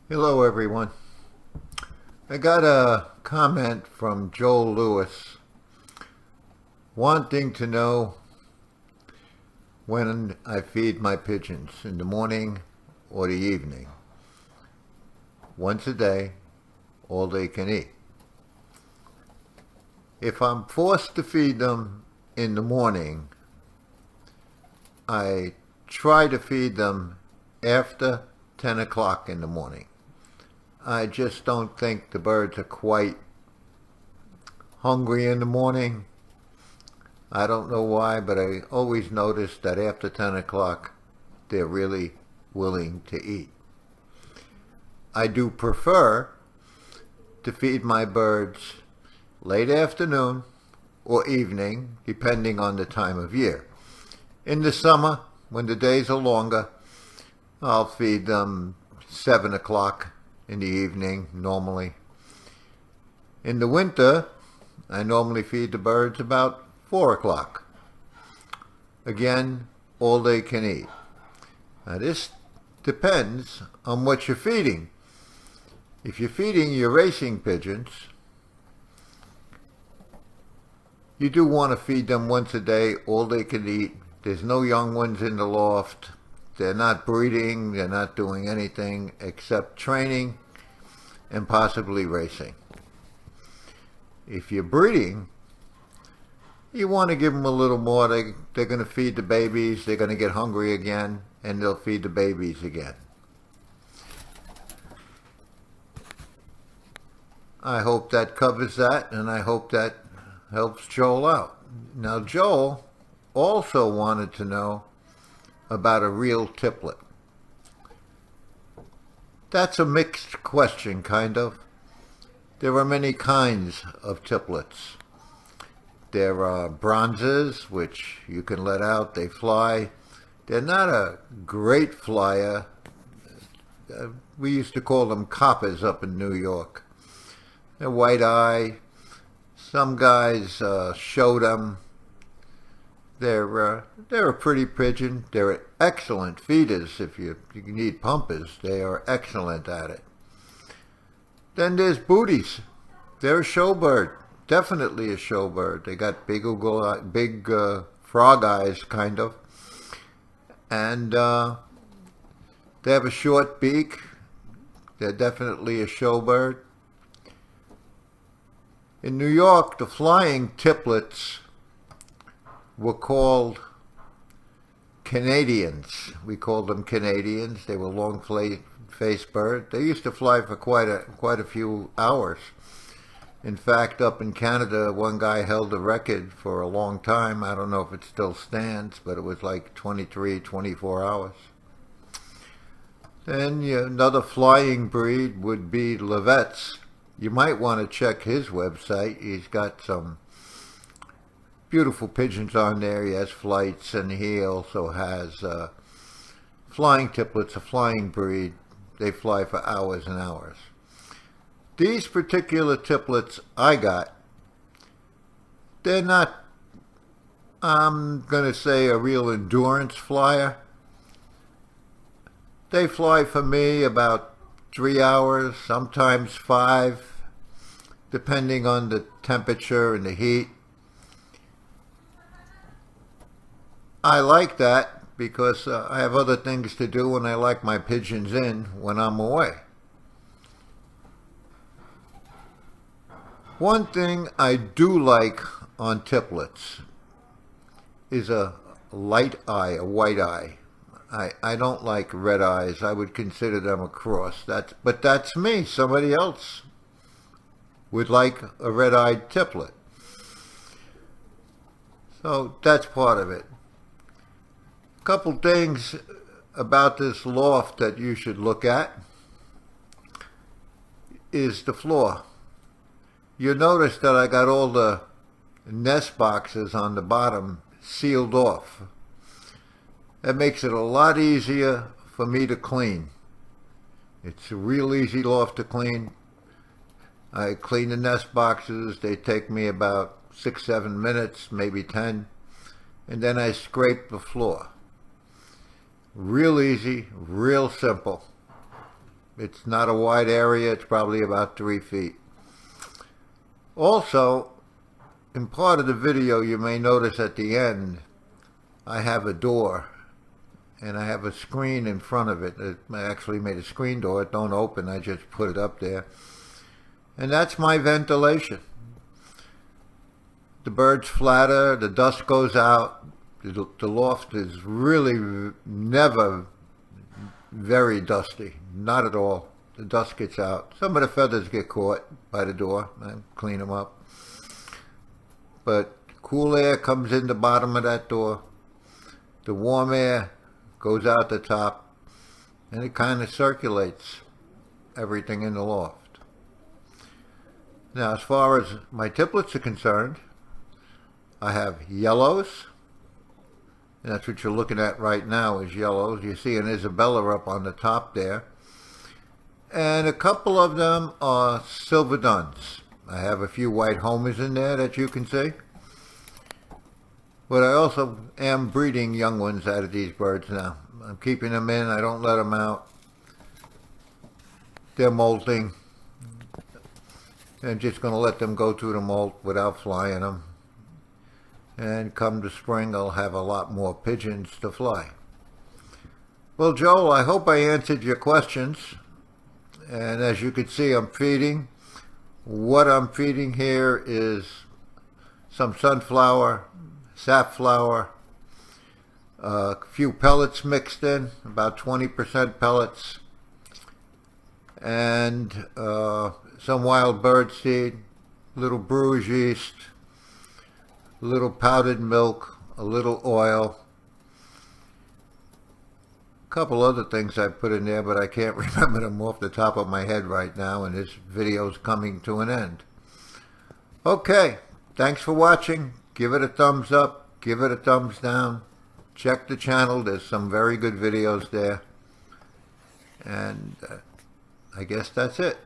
Hello everyone. I got a comment from Joel Lewis wanting to know when I feed my pigeons, in the morning or the evening. Once a day, all they can eat. If I'm forced to feed them in the morning, I try to feed them after 10 o'clock in the morning. I just don't think the birds are quite hungry in the morning. I don't know why, but I always notice that after 10 o'clock, they're really willing to eat. I do prefer to feed my birds late afternoon or evening, depending on the time of year. In the summer, when the days are longer, I'll feed them 7 o'clock in the evening, normally. In the winter, I normally feed the birds about 4 o'clock. Again, all they can eat. Now this depends on what you're feeding. If you're feeding your racing pigeons, you do want to feed them once a day, all they can eat. There's no young ones in the loft. They're not breeding, they're not doing anything except training and possibly racing. If you're breeding, you want to give them a little more. They're going to feed the babies, they're going to get hungry again, and they'll feed the babies again. I hope that covers that, and I hope that helps Joel out. Now, Joel also wanted to know about a real tiplet. That's a mixed question, kind of. There are many kinds of tiplets. There are bronzes, which you can let out, they fly. They're not a great flyer. We used to call them coppers up in New York. They're white eye. Some guys show them. They're a pretty pigeon. They're excellent feeders. If you need pumpers, they are excellent at it. Then there's booties. They're a showbird. Definitely a showbird. They got big frog eyes, kind of. And they have a short beak. They're definitely a showbird. In New York, the flying tiplets were called Canadians. We called them Canadians. They were long-faced birds. They used to fly for quite a few hours. In fact, up in Canada, one guy held the record for a long time. I don't know if it still stands, but it was like 23, 24 hours. Then another flying breed would be lofts. You might want to check his website. He's got some beautiful pigeons on there. He has flights, and he also has flying tiplets, a flying breed. They fly for hours and hours. These particular tiplets I got, they're not, I'm going to say, a real endurance flyer. They fly for me about 3 hours, sometimes 5, depending on the temperature and the heat. I like that because I have other things to do, and I like my pigeons in when I'm away. One thing I do like on tiplets is a light eye, a white eye. I don't like red eyes. I would consider them a cross. But that's me. Somebody else would like a red-eyed tiplet. So that's part of it. A couple things about this loft that you should look at is the floor. You'll notice that I got all the nest boxes on the bottom sealed off. That makes it a lot easier for me to clean. It's a real easy loft to clean. I clean the nest boxes. They take me about 6-7 minutes, maybe 10. And then I scrape the floor. Real easy, real simple. It's not a wide area. It's probably about 3 feet. Also, in part of the video, you may notice at the end, I have a door, and I have a screen in front of it. I actually made a screen door. It don't open. I just put it up there. And that's my ventilation. The birds flatter, the dust goes out. The loft is really never very dusty. Not at all. The dust gets out. Some of the feathers get caught by the door. I clean them up. But cool air comes in the bottom of that door. The warm air goes out the top. And it kind of circulates everything in the loft. Now, as far as my tiplets are concerned, I have yellows. And that's what you're looking at right now is yellows. You see an Isabella up on the top there. And a couple of them are silver duns. I have a few white homers in there that you can see. But I also am breeding young ones out of these birds now. I'm keeping them in. I don't let them out. They're molting. I'm just going to let them go through the molt without flying them. And come to spring, I'll have a lot more pigeons to fly. Well, Joel, I hope I answered your questions. And as you can see, I'm feeding. What I'm feeding here is some sunflower, safflower, a few pellets mixed in, about 20% pellets, and some wild bird seed, little brewer's yeast, a little powdered milk, a little oil, a couple other things I put in there, but I can't remember them off the top of my head right now, and this video's coming to an end. Okay, thanks for watching. Give it a thumbs up, give it a thumbs down. Check the channel, there's some very good videos there. And I guess that's it.